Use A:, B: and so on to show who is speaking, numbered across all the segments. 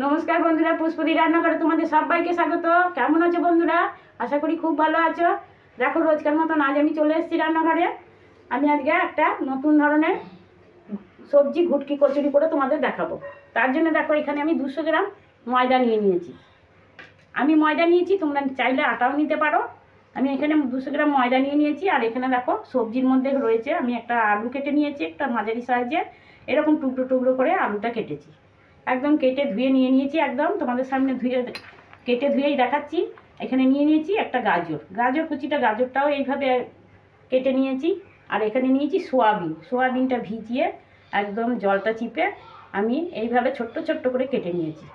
A: নমস্কার বন্ধুরা, পুষ্পদি রান্নাঘরে তোমাদের সবাইকে স্বাগত। কেমন আছো বন্ধুরা? আশা করি খুব ভালো আছো। দেখো, রোজকার মতন আজ আমি চলে এসেছি রান্নাঘরে। আমি আজকে একটা নতুন ধরনের সবজি ঘুটকি কচুরি করে তোমাদের দেখাবো। তার জন্য দেখো, এখানে আমি 200 গ্রাম ময়দা নিয়েছি। আমি ময়দা নিয়েছি, তোমরা চাইলে আটাও নিতে পারো। আমি এখানে 200 গ্রাম ময়দা নিয়েছি। আর এখানে দেখো, সবজির মধ্যে রয়েছে, আমি একটা আলু কেটে নিয়েছি, একটা মাঝারি সাইজে এরকম টুকরো টুকরো করে আলুটা কেটেছি। একদম কেটে ধুয়ে নিয়েছি, একদম তোমাদের সামনে কেটে ধুয়েই দেখাচ্ছি। এখানে নিয়েছি একটা গাজর কুচিটা, গাজরটাও এইভাবে কেটে নিয়েছি। আর এখানে নিয়েছি সোয়াবিনটা ভিজিয়ে একদম জলটা চিপে আমি এইভাবে ছোট্ট ছোট্ট করে কেটে নিয়েছি।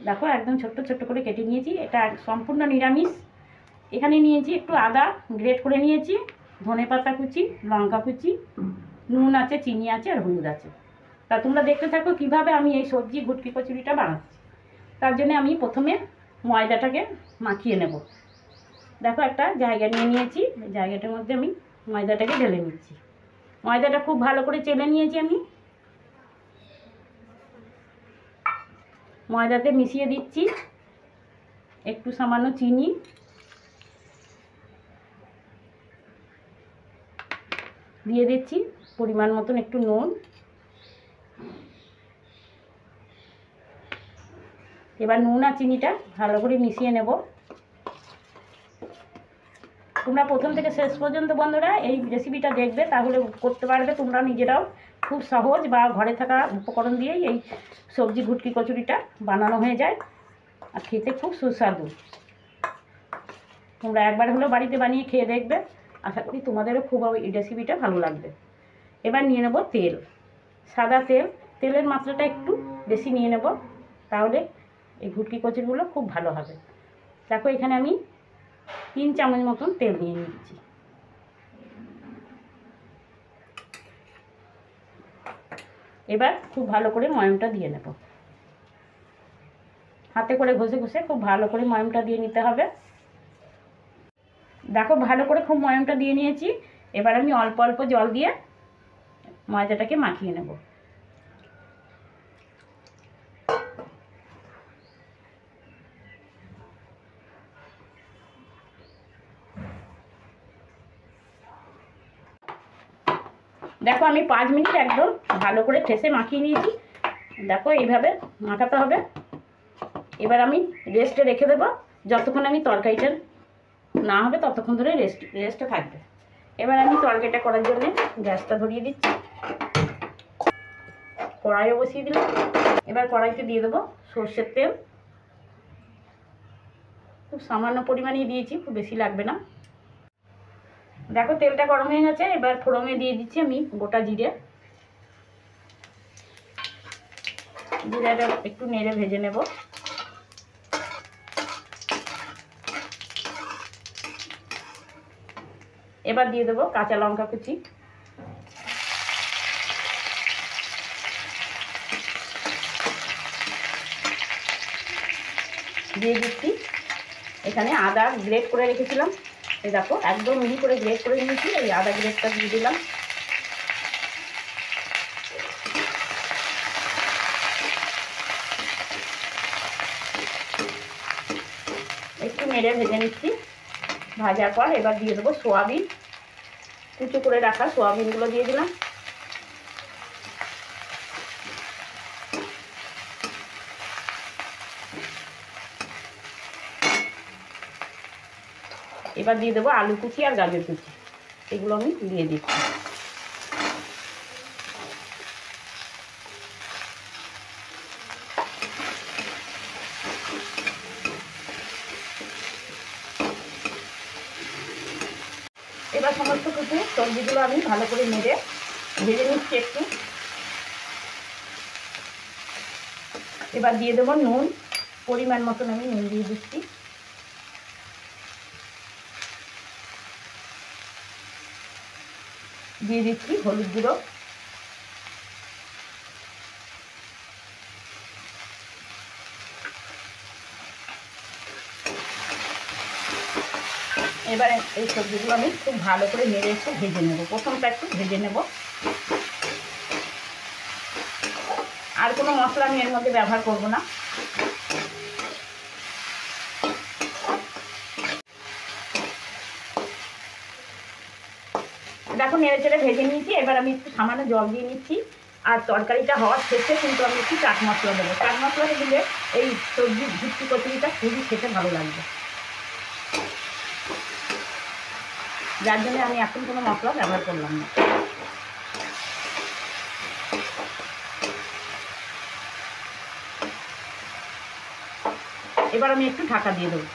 A: দেখো, একদম ছোট্ট ছোট্ট করে কেটে নিয়েছি। এটা সম্পূর্ণ নিরামিষ। এখানে নিয়েছি একটু আদা গ্রেট করে নিয়েছি, ধনেপাতা কুচি, লঙ্কা কুচি, নুন আছে, চিনি আছে, আর হলুদ আছে। তা তোমরা দেখতে থাকো কীভাবে আমি এই সবজি ঘুটকি কচুরিটা বানাচ্ছি। তার জন্য আমি প্রথমে ময়দাটাকে মাখিয়ে নেব। দেখো, একটা জায়গা নিয়েছি, জায়গাটার মধ্যে আমি ময়দাটাকে ঢেলে নিচ্ছি। ময়দাটা খুব ভালো করে চেলে নিয়েছি আমি। ময়দাতে মিশিয়ে দিচ্ছি একটু সামান্য চিনি, দিয়ে দিচ্ছি পরিমাণ মতন একটু নুন। এবার নুন আর চিনিটা ভালো করে মিশিয়ে নেব। তোমরা প্রথম থেকে শেষ পর্যন্ত বন্ধুরা এই রেসিপিটা দেখবে, তাহলে করতে পারবে তোমরা নিজেরাও। খুব সহজ, বা ঘরে থাকা উপকরণ দিয়েই এই সবজি ঘুটকি কচুরিটা বানানো হয়ে যায়, আর খেতে খুব সুস্বাদু। তোমরা একবার হলেও বাড়িতে বানিয়ে খেয়ে দেখবে, আশা করি তোমাদেরও খুব এই রেসিপিটা ভালো লাগবে। এবার নিয়ে নেব তেল, সাদা তেল। তেলের মাত্রাটা একটু বেশি নিয়ে নেব, তাহলে এই ঘুটকি কচুরিগুলো খুব ভালো হবে। দেখো, এখানে আমি 3 চামচ মতন তেল নিয়ে নিচ্ছি। এবার খুব ভালো করে ময়মটা দিয়ে নেব। হাতে করে ঘষে ঘষে খুব ভালো করে ময়মটা দিয়ে নিতে হবে। দেখো, ভালো করে খুব ময়মটা দিয়ে নিয়েছি। এবার আমি অল্প অল্প জল দিয়ে ময়দাটাকে মাখিয়ে নেব। দেখো, আমি 5 মিনিট একদম ভালো করে ঠেসে মাখিয়ে নিয়েছি। দেখো, এইভাবে মাখাতে হবে। এবার আমি রেস্টে রেখে দেবো, যতক্ষণ আমি তরকারিটা না হবে ততক্ষণ ধরে রেস্টে থাকবে। এবার আমি তরকারিটা করার জন্য গ্যাসটা ধরিয়ে দিচ্ছি, কড়াইও বসিয়ে দিলাম। এবার কড়াইতে দিয়ে দেবো সর্ষের তেল। খুব সামান্য পরিমাণেই দিয়েছি, খুব বেশি লাগবে না। দেখো, তেলটা গরম হয়ে গেছে। এবার ফোড়নে দিয়ে দিচ্ছি আমি গোটা জিরে। জিরাটা একটু নেড়ে ভেজে নেব। এবার দিয়ে দেবো কাঁচা লঙ্কা কুচি, দিয়ে দিচ্ছি এখানে আদা গ্রেট করে রেখেছিলাম। এই দেখো, একদম মিহি করে গ্রেট করে নিয়েছি, এই আদা গ্রেটটা দিয়ে দিলাম। একটু নেড়ে ভেজে নিচ্ছি। ভাজার পর এবার দিয়ে দেবো সোয়াবিন, কুচো করে রাখা সোয়াবিনগুলো দিয়ে দিলাম। এবার দিয়ে দেবো আলু কুচি আর গাজর কুচি, এগুলো আমি দিয়ে দিচ্ছি। এবার সমস্ত কিছু সবজিগুলো আমি ভালো করে নেড়ে ভেজে নিচ্ছি একটু। এবার দিয়ে দেবো নুন, পরিমাণ মতন আমি নুন দিয়ে দিচ্ছি। দিয়ে দিচ্ছি হলুদ গুঁড়ো। এবারে এই সবজিগুলো আমি খুব ভালো করে নেড়ে একটু ভেজে নেব। প্রথমটা একটু ভেজে নেব। আর কোনো মশলা আমি এর মধ্যে ব্যবহার করব না। দেখো নেড়ে চেড়ে ভেজে নিয়েছি। এবার আমি একটু সামান্য জল দিয়ে নিচ্ছি। আর তরকারিটা হওয়ার শেষে কিন্তু আমি একটু চাট মশলা দেবো। চাট মশলাটা দিলে এই সবজি ভুট্টি কচুরিটা খুবই খেতে ভালো লাগবে, যার জন্য আমি এখন কোনো মশলা ব্যবহার করলাম না। এবার আমি একটু ঢাকা দিয়ে দেবো।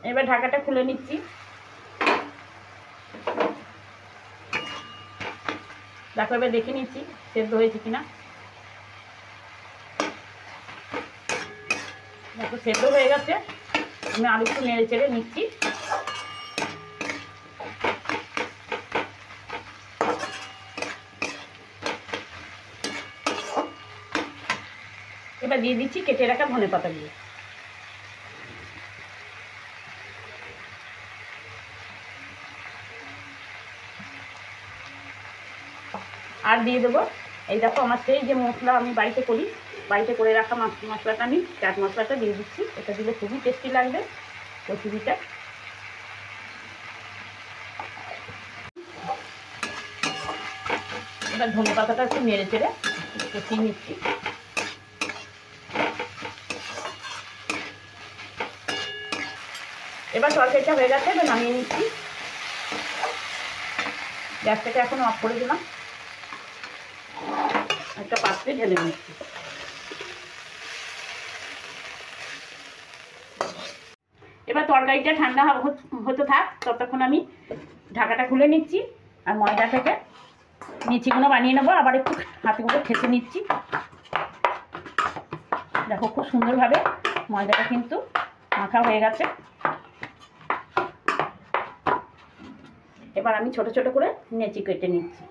A: এবার ঢাকাটা খুলে নিচ্ছি। দেখো এবার দেখে নিচ্ছি সেদ্ধ হয়েছে কিনা। দেখো সেদ্ধ হয়ে গেছে। আমি আলু একটু নেড়ে চেড়ে নিচ্ছি। এবার দিয়ে দিচ্ছি কেটে রাখা ধনেপাতাগুলো। আর দিয়ে দেবো এই দেখো আমার সেই যে মশলা আমি বাড়িতে করি, বাড়িতে করে রাখা মশলাটা আমি চাট মশলাটা দিয়ে দিচ্ছি। এটা দিলে খুবই টেস্টি লাগবে কচুরিটা। এবার ধনে পাতাটা একটু নেড়ে চেড়ে কষিয়ে নিচ্ছি। এবার তরকারিটা হয়ে গেছে, এবার নামিয়ে নিচ্ছি। গ্যাসটাকে এখন অফ করে দিলাম, একটা পাত্রে ঢেলে নিচ্ছি। এবার তরকারিটা ঠান্ডা হতে থাক, ততক্ষণ আমি ঢাকাটা খুলে নিচ্ছি। আর ময়দা থেকে নিচিগুলো বানিয়ে নেবো। আবার একটু হাতে করে ঠেসে নিচ্ছি। দেখো খুব সুন্দরভাবে ময়দাটা কিন্তু মাখা হয়ে গেছে। এবার আমি ছোট ছোট করে নেচি কেটে নিচ্ছি।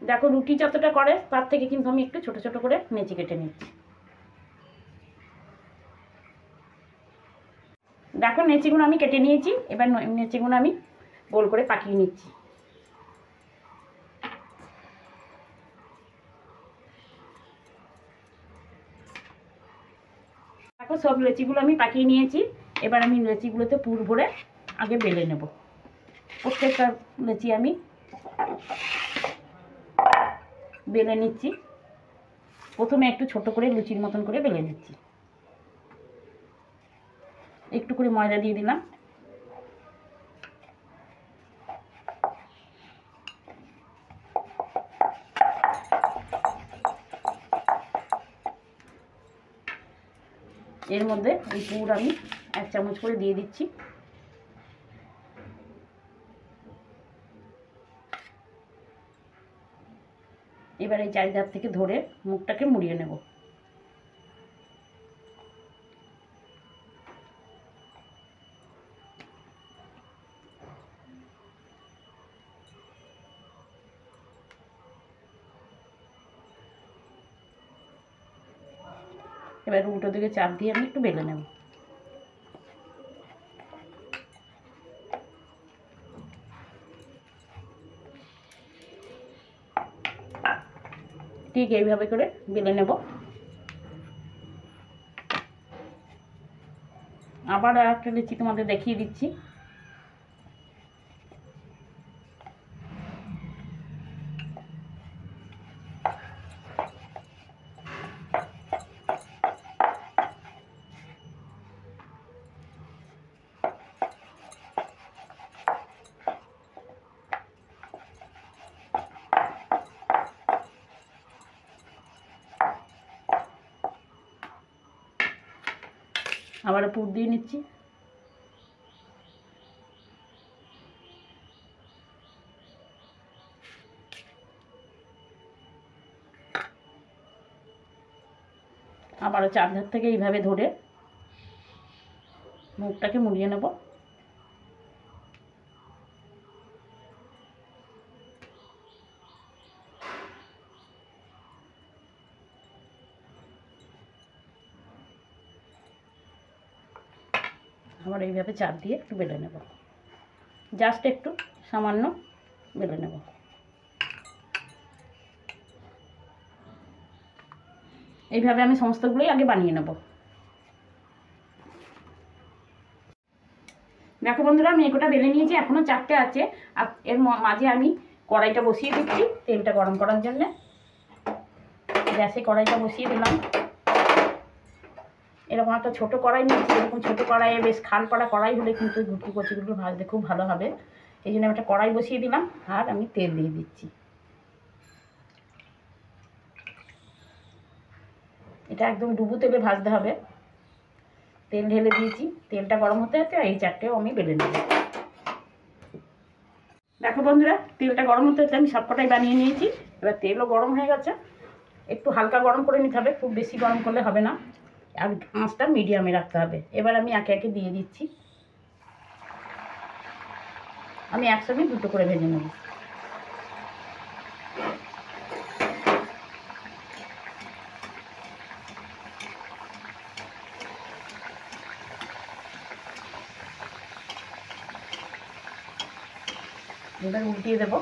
A: দেখো রুটি যতটা করে তার থেকে কিন্তু আমি একটু ছোট ছোট করে নেচি কেটে নিচ্ছি। দেখো নেচিগুলো আমি কেটে নিয়েছি। এবার নেচিগুলো আমি গোল করে পাকিয়ে নিচ্ছি। দেখো সব লেচিগুলো আমি পাকিয়ে নিয়েছি। এবার আমি লেচিগুলোতে পুর ভরে আগে বেলে নেব। প্রত্যেকটা লেচি আমি বেলে নিচ্ছি। প্রথমে একটু ছোট করে লুচির মতন করে বেলে নিচ্ছি। একটু করে ময়দা দিয়ে দিলাম। এর মধ্যে এই পুর আমি 1 চামচ করে দিয়ে দিচ্ছি। এবার এই চারিধার থেকে ধরে মুখটাকে মুড়িয়ে নেব। এবার উল্টো দিকে চাপ দিয়ে আমি একটু বেলে নেব। ঠিক এইভাবে করে বেলে নেব। আবার একটা লিচি তোমাদের দেখিয়ে দিচ্ছি। আবার পুর দিয়ে নিচ্ছি। আবারও চারধার থেকে এইভাবে ধরে মুখটাকে মুড়িয়ে নেব। আবার এইভাবে চাপ দিয়ে একটু বেলে নেব, জাস্ট একটু সামান্য বেলে নেব। এইভাবে আমি সমস্তগুলোই আগে বানিয়ে নেব। দেখো বন্ধুরা, আমি একটা বেলে নিয়েছি, এখনও 4টে আছে। আর এর মাঝে আমি কড়াইটা বসিয়ে দিচ্ছি তেলটা গরম করার জন্য। গ্যাসে কড়াইটা বসিয়ে দিলাম। এরকম একটা ছোটো কড়াই নিয়েছি, এরকম ছোটো কড়াইয়ে বেশ খাল পাড়া কড়াই হলে কিন্তু ভুটকি কচুগুলো ভাজতে খুব ভালো হবে। এই জন্য আমি একটা কড়াই বসিয়ে দিলাম আর আমি তেল দিয়ে দিচ্ছি। এটা একদম ডুবো তেলে ভাজতে হবে। তেল ঢেলে দিয়েছি, তেলটা গরম হতে হতে এই 4টেও আমি বেলে নেব। দেখো বন্ধুরা, তেলটা গরম হতে হতে আমি সবকটাই বানিয়ে নিয়েছি। এবার তেলও গরম হয়ে গেছে, একটু হালকা গরম করে নিতে হবে, খুব বেশি গরম করলে হবে না, আর আঁচটা মিডিয়ামে রাখতে হবে। এবার আমি একে একে দিয়ে দিচ্ছি। আমি একসঙ্গে 2টো করে ভেজে নেব। এবার উল্টিয়ে দেবো।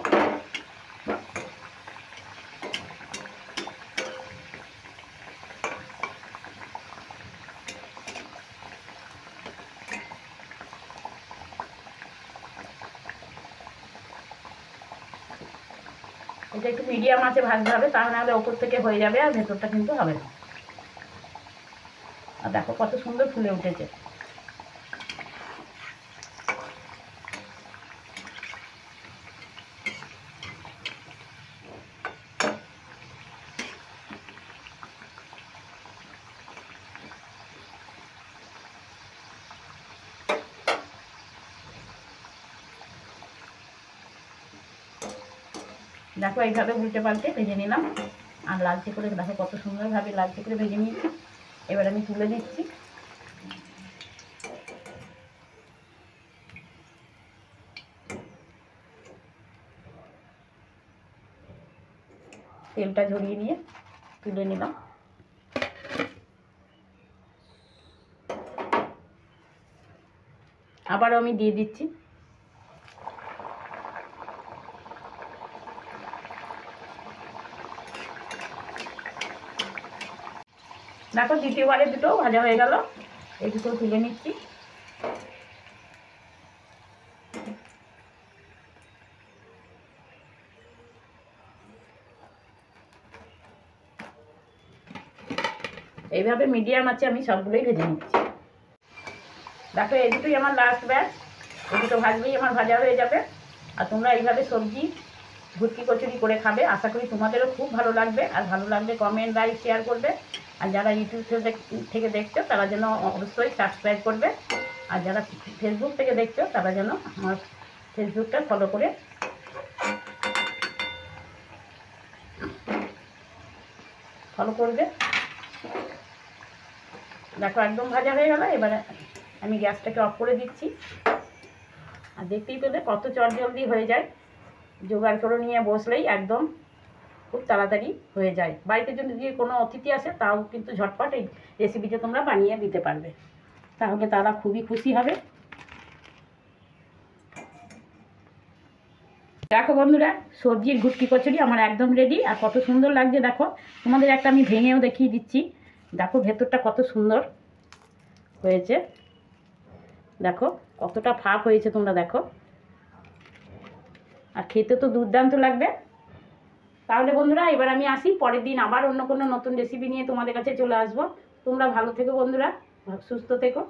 A: এটা একটু মিডিয়াম আঁচে ভাজতে হবে, তা নাহলে ওপর থেকে হয়ে যাবে আর ভেতরটা কিন্তু হবে না। আর দেখো কত সুন্দর ফুলে উঠেছে। দেখো এইভাবে উল্টে পাল্টে ভেজে নিলাম। আর লালচে করে দেখো কত সুন্দরভাবে লালচে করে ভেজে নিয়েছি। এবার আমি তুলে দিচ্ছি। তেলটা ঝরিয়ে নিয়ে তুলে নিলাম। আবারও আমি দিয়ে দিচ্ছি। দেখো দ্বিতীয়বারে দুটো ভাজা হয়ে গেল, এই দুটো তুলে নিচ্ছি। এইভাবে মিডিয়াম আছে আমি সবগুলোই ভেজে নিচ্ছি। দেখো এই দুটোই আমার লাস্ট ব্যাচ, এই দুটো ভাজলেই আমার ভাজা হয়ে যাবে। আর তোমরা এইভাবে সবজি ভুটকি কচুরি করে খাবে, আশা করি তোমাদেরও খুব ভালো লাগবে। আর ভালো লাগলে কমেন্ট, লাইক, শেয়ার করবে। আর যারা ইউটিউব থেকে দেখছো তারা যেন অবশ্যই সাবস্ক্রাইব করবে। আর যারা ফেসবুক থেকে দেখছো তারা যেন আমার ফেসবুকটা ফলো করে করবে। দেখো একদম ভাজা হয়ে গেল। এবারে আমি গ্যাসটাকে অফ করে দিচ্ছি। আর দেখতেই পেলে কত চটজলদি হয়ে যায়, জোগাড় করে নিয়ে বসলেই একদম খুব তাড়াতাড়ি হয়ে যায়। বাড়িতে যদি কোনো অতিথি আসে তাও কিন্তু ঝটপট এই রেসিপিটা তোমরা বানিয়ে দিতে পারবে, তাহলে তারা খুবই খুশি হবে। দেখো বন্ধুরা, সবজির ভুটকি কচুরি আমার একদম রেডি। আর কত সুন্দর লাগছে দেখো, তোমাদের একটা আমি ভেঙেও দেখিয়ে দিচ্ছি। দেখো ভেতরটা কত সুন্দর হয়েছে, দেখো কতটা ফাঁপ হয়েছে, তোমরা দেখো। আর খেতে তো দুর্দান্ত লাগবে। তাহলে বন্ধুরা এবার আমি আসি, পরের দিন আবার অন্য কোনো নতুন রেসিপি নিয়ে তোমাদের কাছে চলে আসবো। তোমরা ভালো থেকো বন্ধুরা, সুস্থ থেকো।